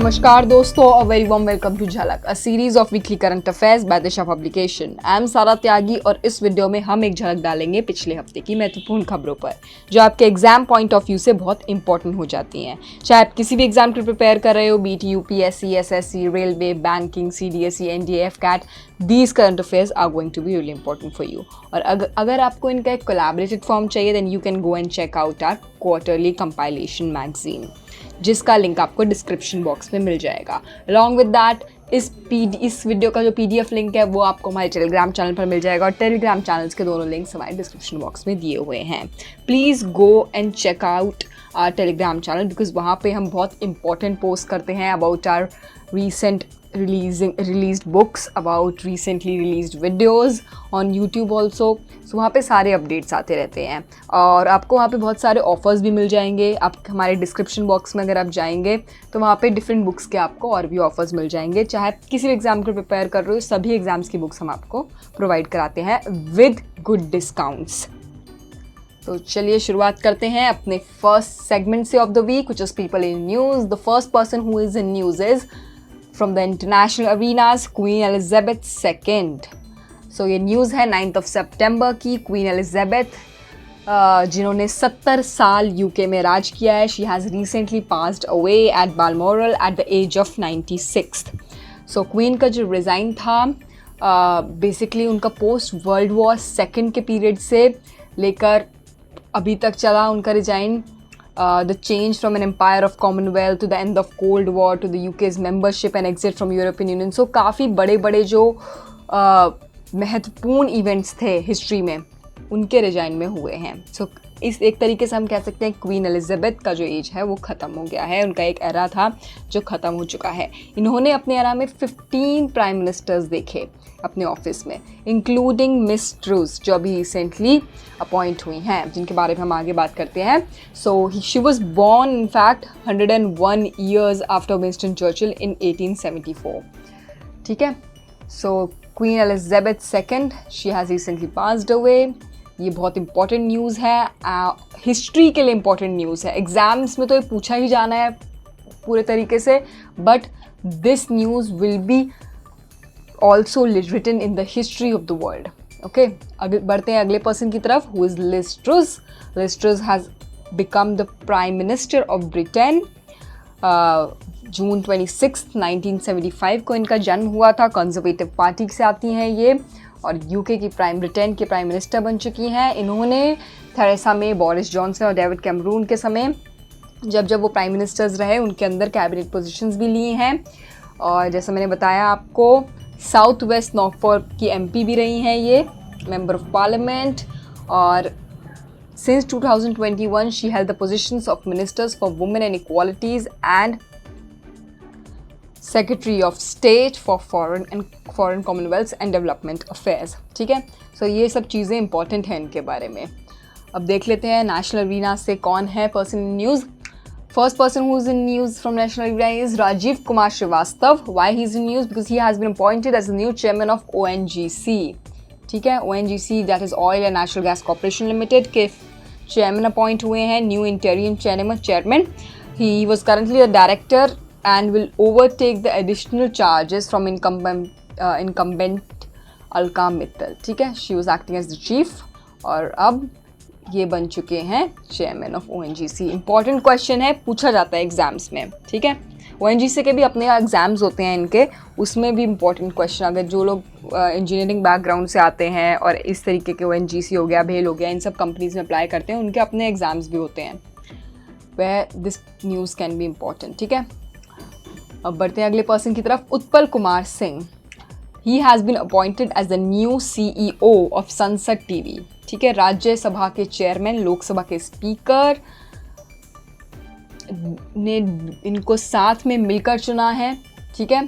नमस्कार दोस्तों, a very warm welcome to Jhalak, a series of weekly current affairs by Disha publication. I am Sara Tyagi और इस video में हम एक झलक डालेंगे पिछले हफ्ते की महत्वपूर्ण खबरों पर जो आपके एग्जाम पॉइंट ऑफ व्यू से बहुत इंपॉर्टेंट हो जाती हैं। चाहे आप किसी भी एग्जाम के प्रिपेयर कर रहे हो, BT, UPSC, SSC, railway, banking, CDSE, NDA, AFCAT, these current affairs are going to be really important for you. और अगर आपको इनका एक कोलैबोरेटेड फॉर्म चाहिए then you can go and check out our quarterly compilation magazine, जिसका link आपको description box में मिल जाएगा। अलॉन्ग विद दैट इस वीडियो का जो पीडीएफ लिंक है वो आपको हमारे टेलीग्राम चैनल पर मिल जाएगा और टेलीग्राम चैनल्स के दोनों लिंक्स हमारे डिस्क्रिप्शन बॉक्स में दिए हुए हैं। Please go and check out our Telegram channel because वहाँ पे हम बहुत इंपॉर्टेंट पोस्ट करते हैं about our recent released books, about recently released videos on YouTube also। so वहाँ पे सारे अपडेट्स आते रहते हैं और आपको वहाँ पे बहुत सारे ऑफर्स भी मिल जाएंगे। आप हमारे डिस्क्रिप्शन बॉक्स में अगर आप जाएंगे तो वहाँ पे डिफरेंट बुक्स के आपको और भी ऑफर्स मिल जाएंगे। चाहे आप किसी भी एग्जाम को प्रिपेयर कर रहे हो, सभी एग्जाम्स की बुक्स हम आपको प्रोवाइड कराते हैं विद गुड डिस्काउंट्स। तो चलिए शुरुआत करते हैं अपने फर्स्ट सेगमेंट से of the week, which is people in news. The first person who is in news is from the international arenas, Queen Elizabeth II। So ये न्यूज़ है 9th of September की। क्वीन एलिजाबेथ जिन्होंने 70 साल UK में राज किया है, she has recently passed away at Balmoral at the age of 96। So queen का जो रिज़ाइन था बेसिकली उनका पोस्ट वर्ल्ड वॉर सेकेंड के पीरियड से लेकर अभी तक चला उनका resign. The change from an empire of Commonwealth to the end of Cold War to the UK's membership and exit from European Union। So काफ़ी बड़े बड़े जो महत्वपूर्ण इवेंट्स थे हिस्ट्री में उनके रिजाइन में हुए हैं। सो इस एक तरीके से हम कह सकते हैं क्वीन एलिजाबेथ का जो एज है वो ख़त्म हो गया है, उनका एक एरा था जो ख़त्म हो चुका है। इन्होंने अपने एरा में 15 प्राइम मिनिस्टर्स देखे अपने ऑफिस में, इंक्लूडिंग मिस ट्रूस जो अभी रिसेंटली अपॉइंट हुई हैं, जिनके बारे में हम आगे बात करते हैं। So she was born in fact 101 years after Winston Churchill in 1874। ठीक है, so queen Elizabeth II she has recently passed away. ये बहुत इंपॉर्टेंट न्यूज़ है, हिस्ट्री के लिए इंपॉर्टेंट न्यूज़ है। एग्ज़ाम्स में तो ये पूछा ही जाना है पूरे तरीके से, but this news will be also written in the history of the world. Okay, बढ़ते हैं अगले पर्सन की तरफ, who is Liz Truss. Liz Truss has become the prime minister of Britain. June 26, 1975 को इनका जन्म हुआ था। कंजर्वेटिव पार्टी से आती हैं ये और यूके की ब्रिटेन के प्राइम मिनिस्टर बन चुकी हैं। इन्होंने थेरेसा मे, बोरिस जॉनसन और डेविड कैमरून के समय जब वो प्राइम मिनिस्टर्स रहे उनके अंदर कैबिनेट पोजीशंस भी लिए हैं। और जैसा मैंने बताया आपको, साउथ वेस्ट नॉर्फोल्क की एमपी भी रही हैं ये, मेंबर ऑफ पार्लियामेंट। और since 2021 she held the positions of ministers for women and equalities and secretary of state for foreign Commonwealth and development affairs. ठीक है, सो ये सब चीज़ें इंपॉर्टेंट हैं इनके बारे में। अब देख लेते हैं नेशनल अरीना से कौन है person in news. First person who is in news from National Arena is Rajiv Kumar Srivastava. Why he is in news? Because he has been appointed as the new chairman of ONGC. ठीक है, ONGC that is Oil and Natural Gas Corporation Limited के chairman appoint हुए हैं, new interim chairman. He was currently a director and will overtake the additional charges from incumbent Alka Mittal। ठीक है, she was acting as the chief और अब ये बन चुके हैं chairman of ONGC। Important question है, पूछा जाता है एग्जाम्स में। ठीक है, ONGC के भी अपने एग्जाम्स होते हैं इनके, उसमें भी इंपॉर्टेंट क्वेश्चन, अगर जो लोग इंजीनियरिंग बैकग्राउंड से आते हैं और इस तरीके के ONGC हो गया, भेल हो गया, इन सब कंपनीज में अप्लाई करते हैं, उनके अपने एग्जाम्स भी होते हैं, वह this news can be important. ठीक है, अब बढ़ते हैं अगले पर्सन की तरफ, Utpal Kumar Singh. He has been appointed as the new CEO of Sansad TV। ठीक है, राज्यसभा के चेयरमैन, लोकसभा के स्पीकर ने इनको साथ में मिलकर चुना है। ठीक है,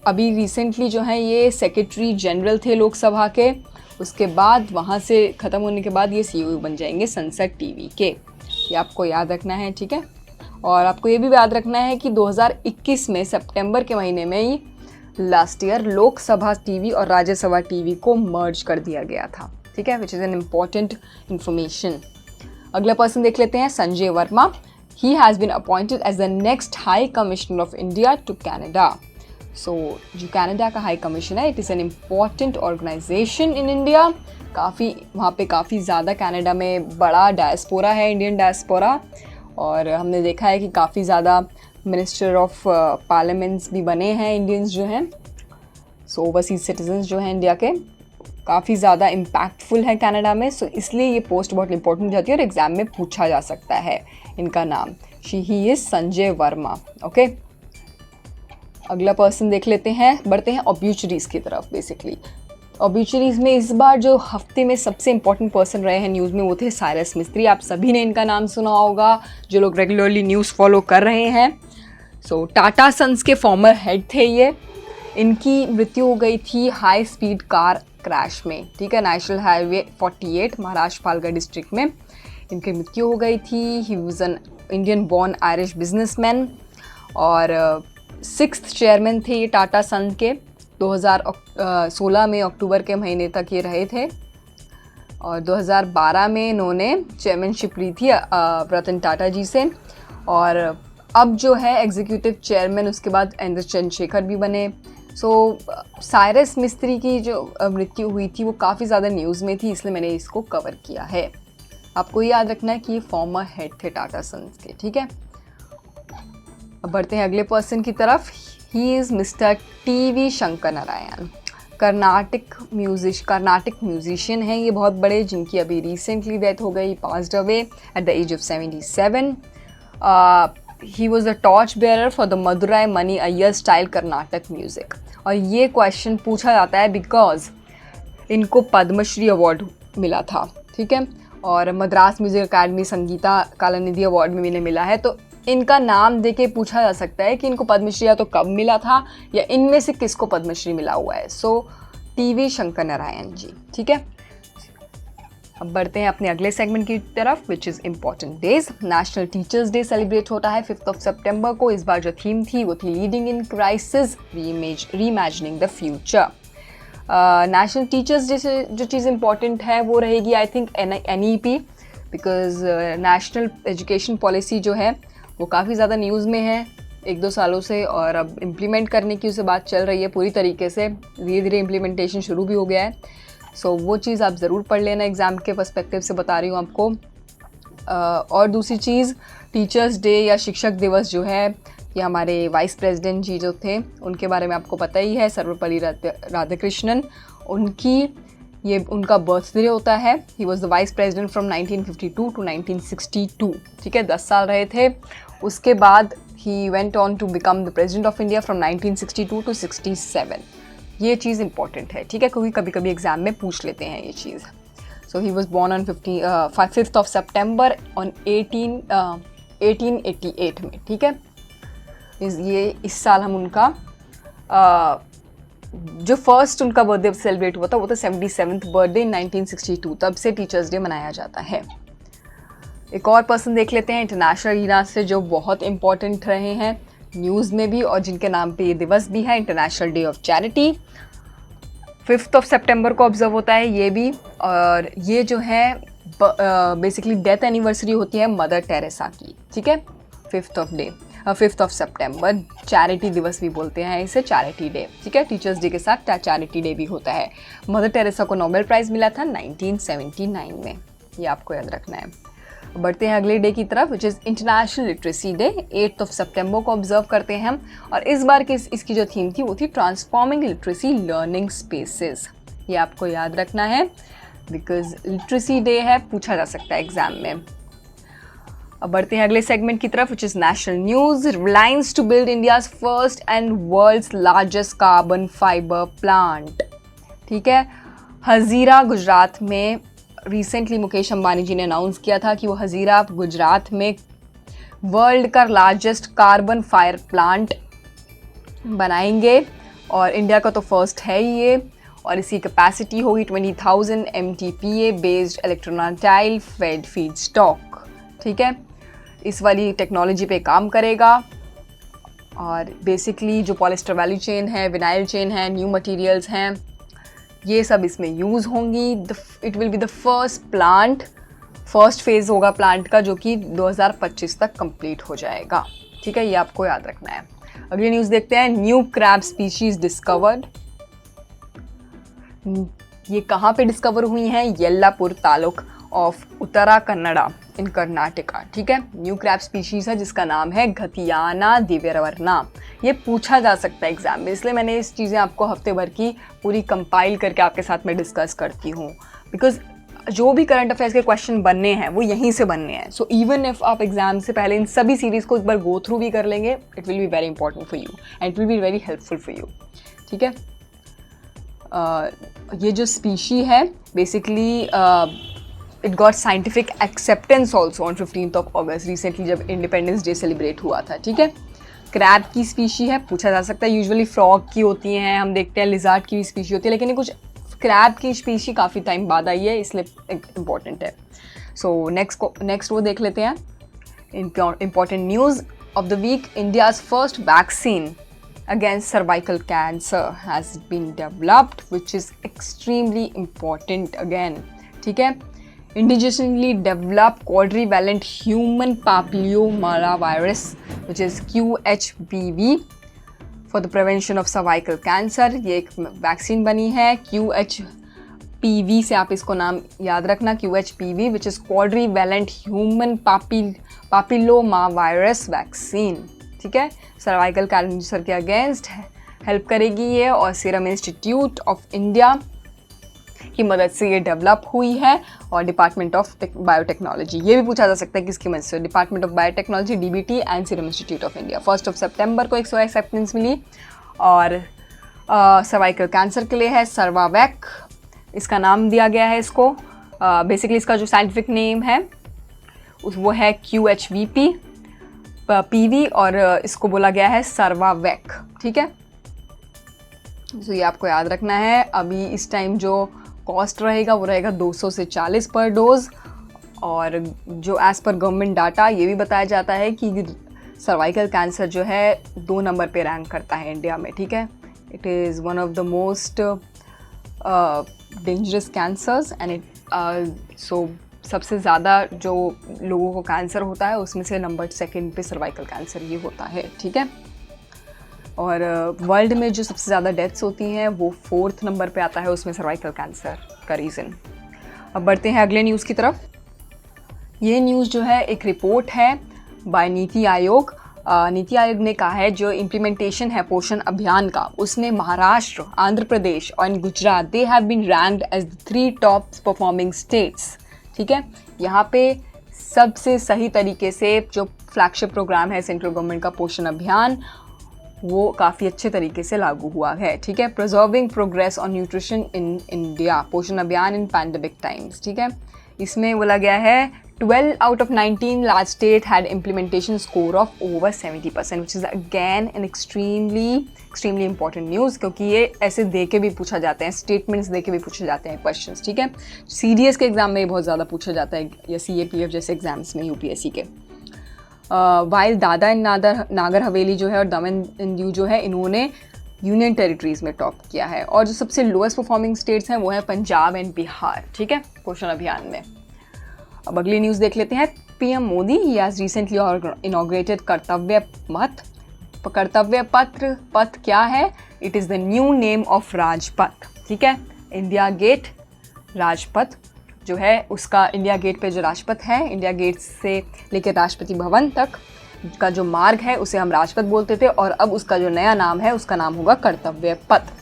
अभी रिसेंटली जो है ये सेक्रेटरी जनरल थे लोकसभा के, उसके बाद वहाँ से ख़त्म होने के बाद ये CEO बन जाएंगे संसद TV के। ये आपको याद रखना है। ठीक है, और आपको ये भी याद रखना है कि 2021 में सितंबर के महीने में ही लास्ट ईयर लोकसभा TV और राज्यसभा TV को मर्ज कर दिया गया था। ठीक है, which is an important information. अगला पर्सन देख लेते हैं, Sanjay Verma. he has been appointed as the next High Commissioner of India to Canada. So जो कनाडा का हाई कमीशन है, it is an important organisation in India. वहाँ पे काफ़ी ज़्यादा कनाडा में बड़ा डायस्पोरा है, इंडियन डायस्पोरा, और हमने देखा है कि काफ़ी ज़्यादा मिनिस्टर ऑफ पार्लियामेंट्स भी बने हैं इंडियंस जो हैं. सो ओवरसीज सिटीजन्स जो हैं इंडिया के काफ़ी ज़्यादा इम्पैक्टफुल है कनाडा में. सो इसलिए ये पोस्ट बहुत इंपॉर्टेंट जाती है और एग्ज़ाम में पूछा जा सकता है इनका नाम. He is Sanjay Verma. Okay, अगला पर्सन देख लेते हैं. बढ़ते हैं ऑब्यूचरीज़ की तरफ. बेसिकली ऑब्यूचरीज़ में इस बार जो हफ्ते में सबसे इंपॉर्टेंट पर्सन रहे हैं न्यूज़ में वो थे साइरस मिस्त्री. आप सभी ने इनका नाम सुना होगा जो लोग रेगुलरली न्यूज़ फॉलो कर रहे हैं. सो टाटा सन्स के फॉर्मर हेड थे ये. इनकी मृत्यु हो गई थी हाई स्पीड कार क्रैश में. ठीक है, national highway 48 Maharashtra Palghar district में इनकी मृत्यु हो गई थी. He was an Indian born Irish businessman और 6th चेयरमैन थे ये टाटा सन के. 2016 में अक्टूबर के महीने तक ये रहे थे और 2012 में इन्होंने चेयरमैनशिप ली थी रतन टाटा जी से. और अब जो है एग्जीक्यूटिव चेयरमैन उसके बाद एंद्र चंद्रशेखर भी बने. सो साइरस मिस्त्री की जो मृत्यु हुई थी वो काफ़ी ज़्यादा न्यूज़ में थी, इसलिए मैंने इसको कवर किया है. आपको याद रखना है कि ये फॉर्मर हेड थे टाटा सन्स के. ठीक है, अब बढ़ते हैं अगले पर्सन की तरफ. He is mister TV. Shankar Narayan. Carnatic musician हैं ये बहुत बड़े, जिनकी अभी रिसेंटली डेथ हो गई. Passed away at the age of 77. He was the torch bearer for the Madurai Mani Iyer style Carnatic music. और ये क्वेश्चन पूछा जाता है बिकॉज इनको पद्मश्री अवार्ड मिला था. ठीक है, और Madras music academy Sangeeta Kalanidhi award में इन्हें मिला है. तो इनका नाम देके पूछा जा सकता है कि इनको पद्मश्री या तो कब मिला था या इनमें से किसको पद्मश्री मिला हुआ है. सो टी.वी. शंकर नारायण जी. ठीक है, अब बढ़ते हैं अपने अगले सेगमेंट की तरफ which is important days. National teachers day celebrate होता है 5 सितंबर को. इस बार जो थीम थी वो थी leading in crisis reimagining the future. National teachers day से जो चीज़ इम्पॉर्टेंट है वो रहेगी I think NEP, because national education policy जो है वो काफ़ी ज़्यादा न्यूज़ में है 1-2 सालों से, और अब इम्प्लीमेंट करने की उसे बात चल रही है पूरी तरीके से. धीरे धीरे इम्प्लीमेंटेशन शुरू भी हो गया है. सो वो चीज़ आप ज़रूर पढ़ लेना, एग्ज़ाम के पर्सपेक्टिव से बता रही हूँ आपको. और दूसरी चीज़, टीचर्स डे या शिक्षक दिवस जो है ये हमारे वाइस प्रेसिडेंट जी जो थे उनके बारे में आपको पता ही है, सर्वपल्ली राधाकृष्णन. उनका बर्थडे होता है. ही was the vice president from 1952 to 1962. ठीक है, 10 साल रहे थे. उसके बाद he went on to become the president of India from 1962 to 67. ये चीज़ इंपॉर्टेंट है. ठीक है, क्योंकि कभी कभी एग्जाम में पूछ लेते हैं ये चीज़. So he was born on 5th September on 1888 में. ठीक है, इस साल हम उनका जो फर्स्ट उनका बर्थडे सेलिब्रेट हुआ था वो था 77th बर्थडे इन 1962. तब से टीचर्स डे मनाया जाता है. एक और पर्सन देख लेते हैं इंटरनेशनल अरीना से जो बहुत इंपॉर्टेंट रहे हैं न्यूज़ में भी और जिनके नाम पे ये दिवस भी है. International day of charity 5th सितंबर को ऑब्जर्व होता है ये भी. और ये जो है बेसिकली डेथ एनिवर्सरी होती है मदर टेरेसा की. ठीक है, 5th सितंबर चैरिटी दिवस भी बोलते हैं इसे, चैरिटी डे. ठीक है, टीचर्स डे के साथ चैरिटी डे भी होता है. मदर टेरेसा को नोबेल प्राइज़ मिला था 1979 में. ये आपको याद रखना है. बढ़ते हैं अगले डे की तरफ which is international literacy day. 8th सितंबर को ऑब्जर्व करते हैं हम. और इस बार की इसकी जो थीम थी वो थी ट्रांसफॉर्मिंग लिटरेसी लर्निंग स्पेसेस. ये आपको याद रखना है बिकॉज लिटरेसी डे है, पूछा जा सकता है एग्जाम में. अब बढ़ते हैं अगले सेगमेंट की तरफ which is national news. Reliance to build India's first and world's largest carbon fibre plant. ठीक है, हज़ीरा गुजरात में रिसेंटली मुकेश अंबानी जी ने अनाउंस किया था कि वो हज़ीरा गुजरात में वर्ल्ड का लार्जेस्ट कार्बन फायर प्लांट बनाएंगे. और इंडिया का तो फर्स्ट है ही ये. और इसकी कैपेसिटी होगी 20,000 MTPA बेस्ड इलेक्ट्रोनाटाइल फेड फीड स्टॉक. ठीक है, इस वाली टेक्नोलॉजी पे काम करेगा. और बेसिकली जो पॉलिस्टर वैल्यू चेन है, विनाइल चेन है, न्यू मटेरियल्स हैं, ये सब इसमें यूज़ होंगी. It will be the first plant first phase होगा प्लांट का, जो कि 2025 तक कंप्लीट हो जाएगा। ठीक है, ये आपको याद रखना है। अगली न्यूज़ देखते हैं। New crab species discovered. ये कहाँ पे डिस्कवर हुई हैं? येल्लापुर तालुक ऑफ उत्तरा कन्नड़ा इन कर्नाटका। ठीक है, न्यू क्रैब स्पीशीज़ है जिसका नाम है घतियाना दिव्यवर्णा। ये पूछा जा सकता है एग्जाम में, इसलिए मैंने इस चीज़ें आपको हफ्ते भर की पूरी कंपाइल करके आपके साथ में डिस्कस करती हूँ, बिकॉज जो भी करंट अफेयर्स के क्वेश्चन बनने हैं वो यहीं से बनने हैं। सो इवन इफ आप एग्जाम से पहले इन सभी सीरीज़ को एक बार गो थ्रू भी कर लेंगे, it will be very important for you and it will be very helpful for you. ठीक है, ये जो स्पीशी है basically it got scientific acceptance also on 15th of August recently, जब इंडिपेंडेंस डे सेलिब्रेट हुआ था। ठीक है, क्रैब की स्पीशी है, पूछा जा सकता है। यूजुअली फ्रॉग की होती हैं, हम देखते हैं लिजार्ड की भी स्पीशी होती है, लेकिन ये कुछ क्रैब की स्पीशी काफ़ी टाइम बाद आई है, इसलिए इम्पॉर्टेंट है। सो नेक्स्ट वो देख लेते हैं। Important news of the week, India's first vaccine against cervical cancer has been developed, which is extremely important again. ठीक है, indigenously developed quadrivalent human papillomavirus which is QHPV for the prevention of cervical cancer. ये एक vaccine बनी है QHPV से, आप इसको नाम याद रखना, QHPV which is quadrivalent human papillomavirus vaccine। ठीक है, सर्वाइकल कैंसर के अगेंस्ट हेल्प करेगी ये, और सीरम इंस्टीट्यूट ऑफ इंडिया की मदद से ये डेवलप हुई है, और डिपार्टमेंट ऑफ बायोटेक्नोलॉजी, ये भी पूछा जा सकता है किसकी मदद से, department of biotechnology DBT and serum institute of India. 1 सितंबर को इसको एक्सेप्टेंस मिली, और सर्वाइकल कैंसर के लिए है सर्वावैक, इसका नाम दिया गया है इसको। बेसिकली इसका जो साइंटिफिक नेम है वो है QHVP PV, और इसको बोला गया है सर्वावैक। ठीक है, तो ये आपको याद रखना है। अभी इस टाइम जो कॉस्ट रहेगा वो रहेगा 200 से 40 पर डोज, और जो एज़ पर गवर्नमेंट डाटा ये भी बताया जाता है कि सर्वाइकल कैंसर जो है 2 नंबर पे रैंक करता है इंडिया में। ठीक है, it is one of the most dangerous cancers and it so सबसे ज़्यादा जो लोगों को कैंसर होता है उसमें से नंबर 2 पे सर्वाइकल कैंसर ही होता है। ठीक है, और वर्ल्ड में जो सबसे ज़्यादा डेथ्स होती हैं वो 4th नंबर पे आता है, उसमें सर्वाइकल कैंसर का रीज़न। अब बढ़ते हैं अगले न्यूज़ की तरफ। ये न्यूज़ जो है एक रिपोर्ट है बाय नीति आयोग। नीति आयोग ने कहा है जो इम्प्लीमेंटेशन है पोषण अभियान का, उसमें महाराष्ट्र, आंध्र प्रदेश और Gujarat, they have been ranked as the 3 top performing states. ठीक है, यहाँ पे सबसे सही तरीके से जो फ्लैगशिप प्रोग्राम है सेंट्रल गवर्नमेंट का पोषण अभियान, वो काफ़ी अच्छे तरीके से लागू हुआ है। ठीक है, preserving progress on nutrition in India, पोषण अभियान इन पैंडेमिक टाइम्स। ठीक है, इसमें बोला गया है 12 out of 19 large state had implementation score of over 70%, which is again an extremely important news, क्योंकि ये ऐसे दे के भी पूछा जाते हैं, स्टेटमेंट्स दे के भी पूछे जाते हैं क्वेश्चंस। ठीक है, CDS के एग्जाम में बहुत ज़्यादा पूछा जाता है, या CAPF जैसे एग्जाम्स में UPSC के। वाइल दादरा एंड नागर हवेली जो है और दमन एंड दीव जो है, इन्होंने यूनियन टेरिटरीज़ में टॉप किया है, और जो सबसे लोएस्ट परफॉर्मिंग स्टेट्स हैं वो है पंजाब एंड बिहार। ठीक है, पोषण अभियान में। अब अगली न्यूज़ देख लेते हैं। PM Modi he has recently inaugurated कर्तव्य पथ क्या है? It is the new name of Rajpath. ठीक है, इंडिया गेट राजपथ जो है उसका, इंडिया गेट पे जो राजपथ है, इंडिया गेट से लेकर राष्ट्रपति भवन तक का जो मार्ग है उसे हम राजपथ बोलते थे, और अब उसका जो नया नाम है उसका नाम होगा कर्तव्य पथ।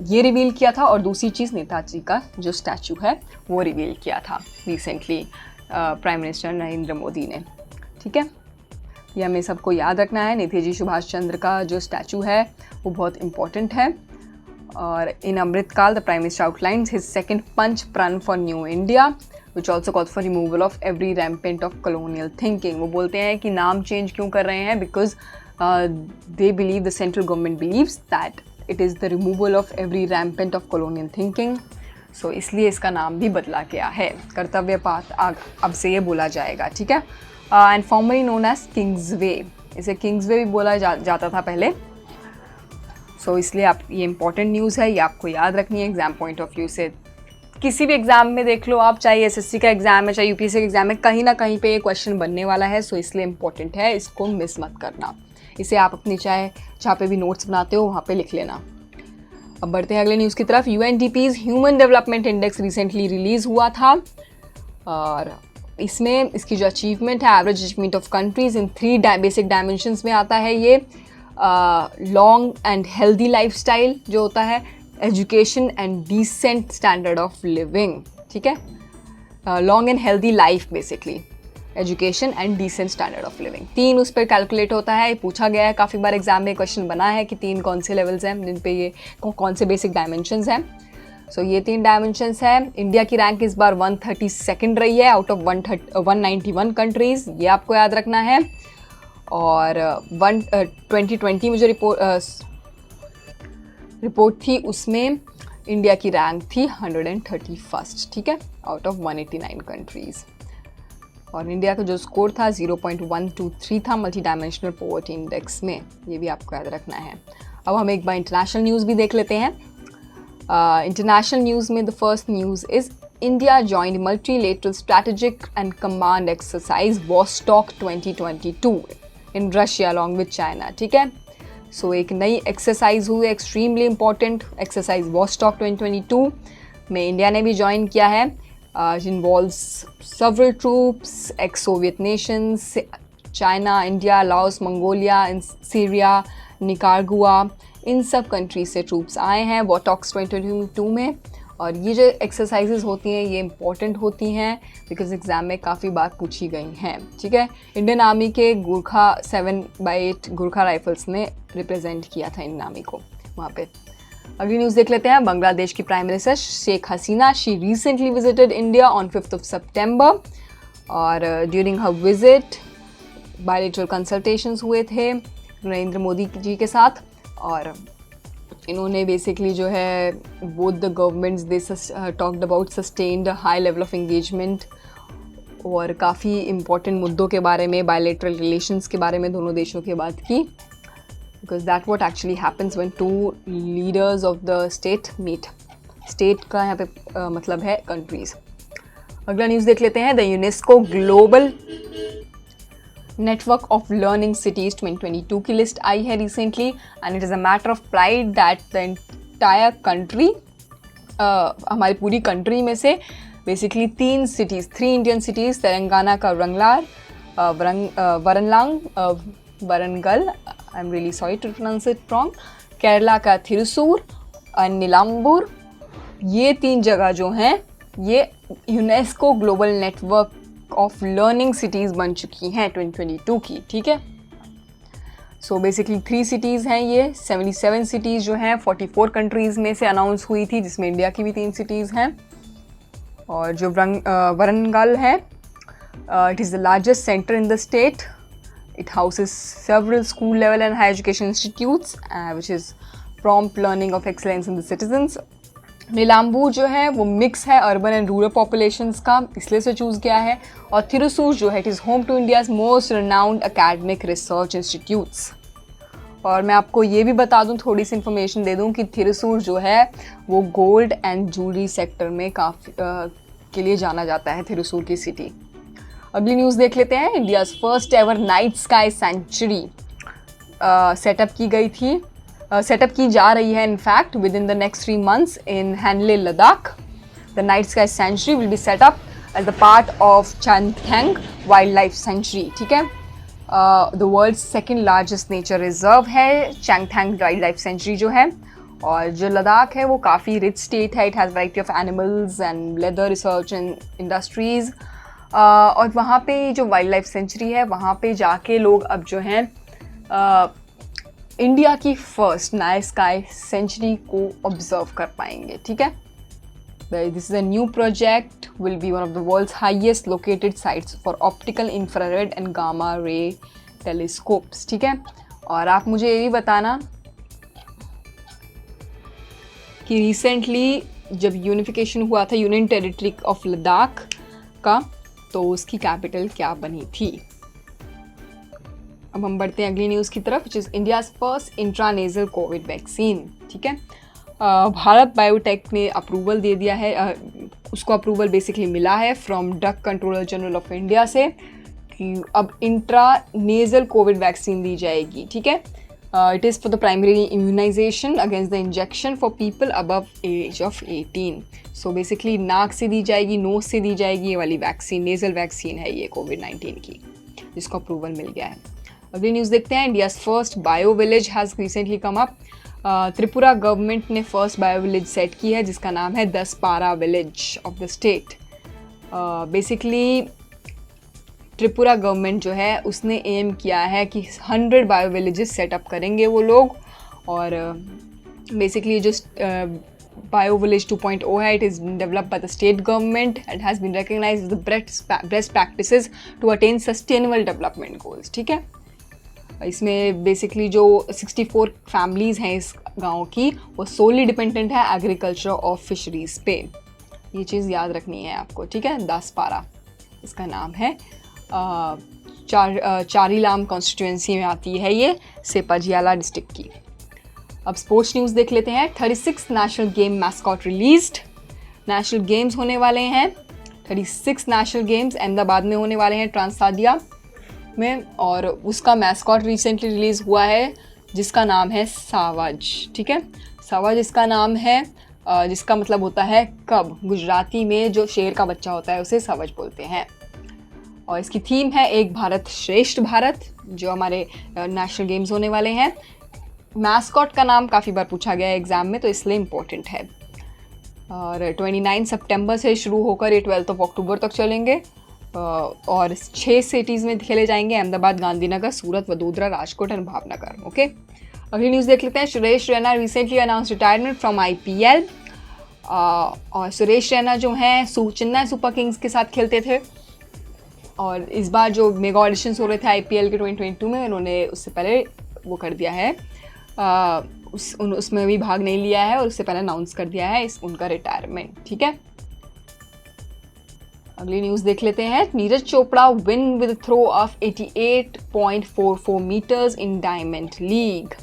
ये रिवील किया था, और दूसरी चीज़ नेताजी का जो स्टैचू है वो रिवील किया था recently prime minister Narendra Modi ने। ठीक है, ये हमें सबको याद रखना है। नेताजी सुभाष चंद्र का जो स्टैचू है वो बहुत इम्पॉर्टेंट है। और in Amritkaal the prime minister outlines his second Panch Pran for new India which also calls for removal of every rampant of colonial thinking। वो बोलते हैं कि नाम चेंज क्यों कर रहे हैं, because they believe, the central government believes that it is the removal of every rampant of colonial thinking। so इसलिए इसका नाम भी बदला गया है, कर्तव्य पथ अब से ये बोला जाएगा। ठीक है, and formerly known as Kingsway, इसे किंग्सवे भी बोला जाता था पहले। इसलिए आप, ये इंपॉर्टेंट न्यूज़ है, ये आपको याद रखनी है एग्जाम पॉइंट ऑफ व्यू से। किसी भी एग्ज़ाम में देख लो आप, चाहे एसएससी का एग्ज़ाम है चाहे यूपीएससी का एग्ज़ाम है, कहीं ना कहीं पे ये क्वेश्चन बनने वाला है, सो इसलिए इम्पोर्टेंट है, इसको मिस मत करना। इसे आप अपनी चाहे जहाँ पे भी नोट्स बनाते हो वहाँ पे लिख लेना। अब बढ़ते हैं अगले न्यूज़ की तरफ। UNDP's human development index recently release हुआ था और इसमें इसकी जो अचीवमेंट है, average achievement of countries in 3 basic dimensions में आता है ये। लॉन्ग एंड हेल्दी लाइफस्टाइल जो होता है, education and decent standard of living, ठीक है। Long and healthy life basically, education and decent standard of living, 3 उस पर कैलकुलेट होता है। पूछा गया है काफ़ी बार एग्जाम में, क्वेश्चन बना है कि 3 कौन से लेवल्स हैं जिन पे ये कौन से बेसिक डायमेंशंस हैं। सो ये 3 डायमेंशंस हैं। इंडिया की रैंक इस बार 132nd रही है आउट ऑफ 191 कंट्रीज़, ये आपको याद रखना है। और 2020 में जो रिपोर्ट थी उसमें इंडिया की रैंक थी 131st, ठीक है, आउट ऑफ 189 कंट्रीज़। और इंडिया का जो स्कोर था 0.123 था मल्टी डायमेंशनल पॉवर्टी इंडेक्स में, ये भी आपको याद रखना है। अब हम एक बार इंटरनेशनल न्यूज़ भी देख लेते हैं। इंटरनेशनल न्यूज़ में the first news is India joined multilateral strategic and command exercise Vostok 2022 in Russia along with China, ठीक है। सो एक नई एक्सरसाइज हुई, एक्सट्रीमली इंपॉर्टेंट एक्सरसाइज वॉस्टॉक 2022 में इंडिया ने भी ज्वाइन किया है। Involves several troops, ex-Soviet nations, China, India, Laos, Mongolia, Syria, Nicaragua, इन सब कंट्रीज से ट्रूप्स आए हैं वॉटॉक्स 2022 में। और ये जो एक्सरसाइजेज होती हैं ये इंपॉर्टेंट होती हैं बिकॉज एग्ज़ाम में काफ़ी बार पूछी गई हैं, ठीक है। इंडियन आर्मी के गुरखा 7/8 गुरखा राइफल्स ने रिप्रेजेंट किया था इंडियन आर्मी को वहाँ पे। अगली न्यूज़ देख लेते हैं। बांग्लादेश की prime minister Sheikh Hasina, she recently visited India on 5th of September और during her visit bilateral consultations हुए थे नरेंद्र मोदी जी के साथ। और इन्होंने बेसिकली जो है both the governments they talked about sustained high level of engagement और काफ़ी इंपॉर्टेंट मुद्दों के बारे में, बायलैटरल रिलेशंस के बारे में दोनों देशों की बात की, because that what actually happens when 2 leaders of the state meet. State का यहाँ पे मतलब है कंट्रीज़। अगला न्यूज़ देख लेते हैं। The UNESCO global network of learning cities 2022 की लिस्ट आई है recently and it is a matter of pride that the entire country, हमारी पूरी कंट्री में से बेसिकली 3 इंडियन सिटीज़, तेलंगाना का Warangal, I am really sorry to pronounce it wrong, Kerala का थिरुसूर और नीलाम्बूर, ये 3 जगह जो हैं ये UNESCO global network of learning cities बन चुकी हैं 2022 की, ठीक है। सो बेसिकली 3 सिटीज़ हैं ये। 77 सिटीज़ जो हैं 44 कंट्रीज़ में से अनाउंस हुई थी, जिसमें इंडिया की भी 3 सिटीज़ हैं। और जो वरंगल है, it is the largest centre in the state. It houses several school level and high education institutes which is prompt learning of excellence in the citizens. Nilambur जो है वो मिक्स है अर्बन एंड रूरल पॉपुलेशंस का, इसलिए से choose किया है। और थिरुसूर जो है it is home to India's most renowned academic research institutes. और मैं आपको ये भी बता दूं, थोड़ी सी इन्फॉर्मेशन दे दूं कि थिरुसूर जो है वो गोल्ड एंड ज्वेलरी सेक्टर में काफ़ी के लिए जाना जाता है, थिरुसूर की सिटी। अगली न्यूज़ देख लेते हैं। India's first ever night sky sanctuary set up की जा रही है in fact within the next 3 months in Hanle Ladakh. The night sky sanctuary will be set up as the part of Changthang wildlife sanctuary, ठीक है। The world's second largest nature reserve है Changthang wildlife century जो है। और जो लद्दाख है वो काफ़ी रिच स्टेट है, it has variety of animals and leather research and industries. और वहाँ पे जो वाइल्ड लाइफ सेंचुरी है वहाँ पे जाके लोग अब जो हैं इंडिया की फर्स्ट नाइट स्काई सेंचुरी को ऑब्जर्व कर पाएंगे, ठीक है। This is a new project, will be one of the world's highest located sites for optical infrared and gamma ray telescopes, ठीक है। और आप मुझे ये भी बताना कि रिसेंटली जब यूनिफिकेशन हुआ था यूनियन टेरिटरी ऑफ लद्दाख का, तो उसकी कैपिटल क्या बनी थी। अब हम बढ़ते हैं अगली न्यूज़ की तरफ, which is India's first intranasal COVID vaccine, ठीक है। भारत बायोटेक ने अप्रूवल दे दिया है, उसको अप्रूवल बेसिकली मिला है from drug controller general of India से कि अब इंट्रा नेजल कोविड वैक्सीन दी जाएगी, ठीक है। It is for the primary immunisation against the injection for people above age of 18। So basically नाक से दी जाएगी, नोज से दी जाएगी ये वाली वैक्सीन, नेजल वैक्सीन है ये कोविड-19 की, जिसको अप्रूवल मिल गया है। अगली न्यूज़ देखते हैं। India's first bio village has recently come up. Tripura government ने फर्स्ट बायो विलेज सेट की है जिसका नाम है Daspara village of the state. Basically Tripura government जो है उसने एम किया है कि 100 बायो विलेजेस सेटअप करेंगे वो लोग। और बेसिकली जो बायो विलेज 2.0 है, it is developed by the state government and has been recognised as the best practices to attain sustainable development goals, ठीक है। इसमें बेसिकली जो 64 फैमिलीज़ हैं इस गांव की, वो सोली डिपेंडेंट है एग्रीकल्चर और फिशरीज़ पे। ये चीज़ याद रखनी है आपको, ठीक है। दसपारा इसका नाम है। चारीलाम कॉन्स्टिट्यूएंसी में आती है ये, सेपाजियाला डिस्ट्रिक्ट की। अब स्पोर्ट्स न्यूज़ देख लेते हैं। 36 national game mascot released. National games होने वाले हैं 36 नेशनल गेम्स अहमदाबाद में होने वाले हैं ट्रांसादिया में, और उसका मैस्कॉट रिसेंटली रिलीज़ हुआ है जिसका नाम है सावज, ठीक है। सावज इसका नाम है जिसका मतलब होता है कब। गुजराती में जो शेर का बच्चा होता है उसे सावज बोलते हैं। और इसकी थीम है एक भारत श्रेष्ठ भारत, जो हमारे नेशनल गेम्स होने वाले हैं। मैस्कॉट का नाम काफ़ी बार पूछा गया है एग्ज़ाम में, तो इसलिए इम्पोर्टेंट है। और 29 सितंबर से शुरू होकर ये 12 अक्टूबर तक चलेंगे और 6 सिटीज़ में खेले जाएंगे, अहमदाबाद, गांधीनगर, सूरत, वडोदरा, राजकोट एंड भावनगर। ओके, अगली न्यूज़ देख लेते हैं। Suresh Raina recently announce retirement from IPL। और सुरेश रैना जो हैं चेन्नई सुपर किंग्स के साथ खेलते थे, और इस बार जो मेगा ऑडिशंस हो रहे थे IPL के 2022 में, उन्होंने उससे पहले वो कर दिया है, उसमें भी भाग नहीं लिया है और उससे पहले अनाउंस कर दिया है उनका रिटायरमेंट, ठीक है। अगली न्यूज़ देख लेते हैं। Neeraj Chopra win with throw of 88.44 metres in Diamond League.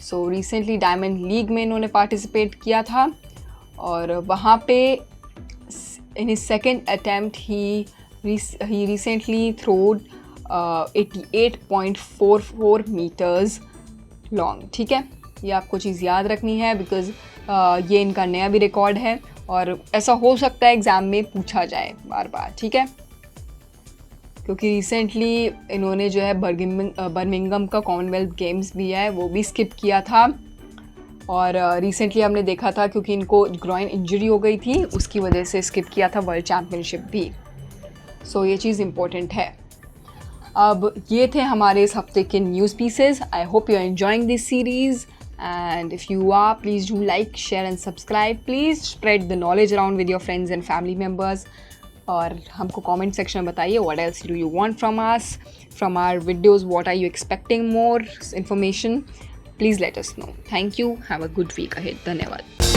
So recently Diamond League में इन्होंने पार्टिसिपेट किया था, और वहाँ पे इन हिज सेकेंड अटैम्प्ट ही recently throwed 88.44 meters long, ठीक है। ये आपको चीज़ याद रखनी है बिकॉज ये इनका नया भी रिकॉर्ड है, और ऐसा हो सकता है एग्ज़ाम में पूछा जाए बार बार, ठीक है। क्योंकि रिसेंटली इन्होंने जो है बर्मिंगम का कॉमनवेल्थ गेम्स भी है वो भी स्किप किया था, और रिसेंटली हमने देखा था क्योंकि इनको ग्रॉइन इंजरी हो गई थी, उसकी वजह से स्किप किया था वर्ल्ड चैम्पियनशिप भी। सो ये चीज़ इम्पोर्टेंट है। अब ये थे हमारे इस हफ्ते के news pieces. I hope you are enjoying this series, and if you are, please do like, share and subscribe. Please spread the knowledge around with your friends and family members, और हमको कमेंट सेक्शन में बताइए what else do you want from us, from our videos, what are you expecting more information. Please let us know. Thank you, have a good week ahead. धन्यवाद।